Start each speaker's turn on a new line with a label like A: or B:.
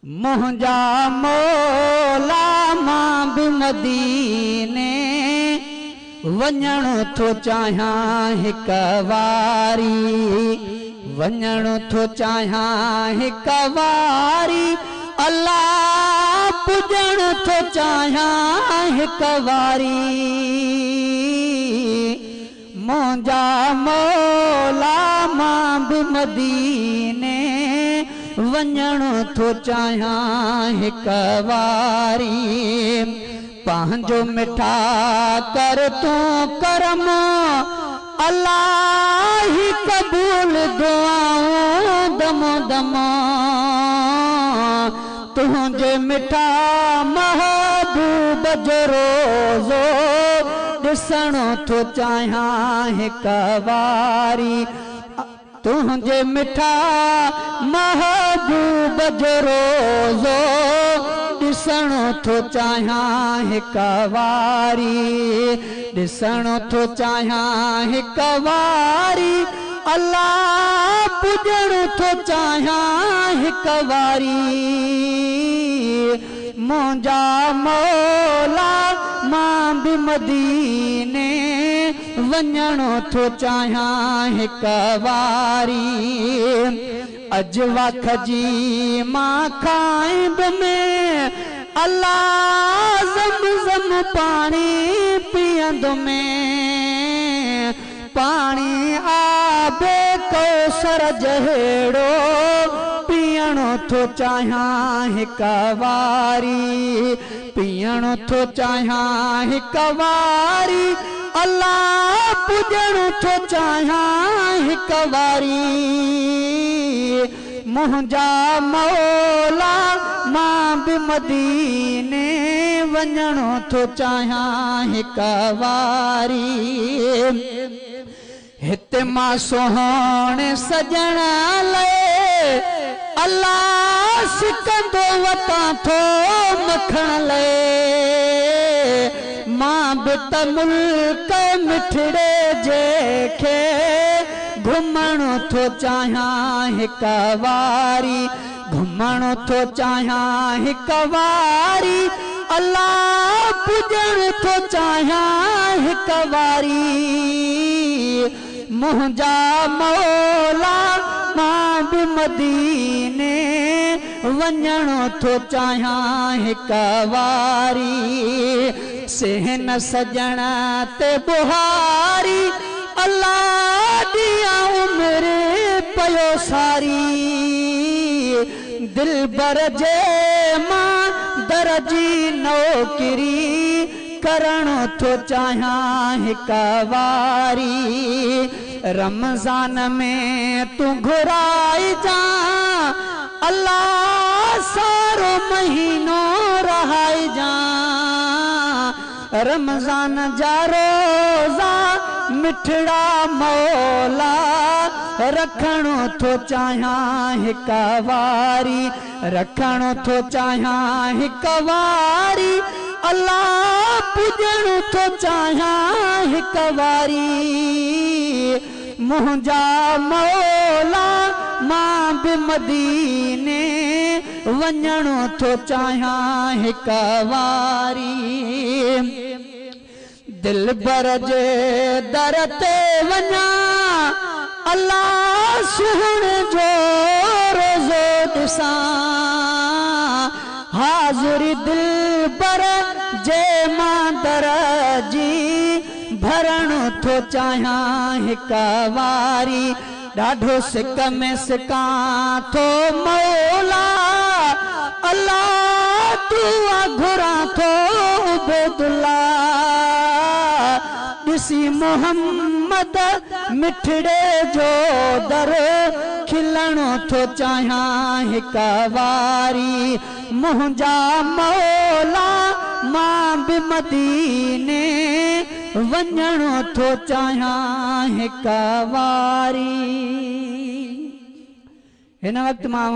A: मुंहिंजा मौला मां बि मदीने वञण थो चाहियां हिक वारी, वञण थो चाहियां हिक वारी, अल्लाह पुॼण थो चाहियां हिक वारी। मुंहिंजा मौला मां बि मदीने वञण थो चाहियां हिक वारी। पंहिंजो मिठा कर तूं करम, अल्लाह ही कबूल दुआऊं दम दम। तुझे मिठा महबूब जो रोज़ो ॾिसण थो चाहियां हिक वारी। तुझे मिठा महबूब जो रोज़ो ॾिसण थो चाहियां हिक वारी, ॾिसण थो चाहियां हिक वारी, अल्लाह पुॼण थो चाहियां हिक वारी। मुंहिंजा मौला मां बि मदीने वञण थो चाहियां हिक वारी। अजवा खजी मां खाइब में अल्लाह ज़म पानी पियंदो में, पानी आबे कौसर जहिड़ो पियण थो चाहियां हिक वारी, पियण थो चाहियां हिक वारी, अल्लाह पुॼण थो चाहियां हिक वारी। मुंहिंजा मौला मां बि मदीने वञण थो चाहियां हिक वारी। हिते मां सुहाणे सजण लाइ अल्लाह सिकंदो वतां थो मखण लाइ। मां बि त मुल्क मिठड़े जेखे घुमण थो चाहियां हिक वारी, घुमण थो चाहियां हिक वारी, अल्लाह पुॼण थो चाहियां हिक वारी। मुंहिंजा मौला मां बि मदीने वञण थो चाहियां हिक वारी। सेहन सजण ते बुहारी, अल्लाह दिया उम्र पयो सारी। दिलबर जे मां दरजी नौकरी करण थो चाहियां हिक वारी। रमज़ान में तूं घुराई जा, अल्लाह सारो महीनो रहाई जा। रमज़ान जा रोज़ा मिठड़ा मौला रखण थो चाहियां हिक वारी, रखण थो चाहियां हिक वारी, अल्लाह पुॼण थो चाहियां हिक वारी। मुंहिंजा मौला मां बि मदीने वञण थो चाहियां हिक वारी। दिलबर जे दर ते वञा, अल्लाह सुहण जो रोज़ो ॾिसां। हाज़िरी दिलबर जे मां दर जी भरण थो चाहियां हिक वारी। ॾाढो सिक में सिकां थो मौला, अल्लाह दुआ घुरां थो उबैदुल्ला। ॾिसी मोहम्मद मिठड़े जो दर खिलण थो चाहियां हिक वारी। मुंहिंजा मौला मां बि मदीने वञण थो चाहियां हिक वारी। हिन वक़्तु मां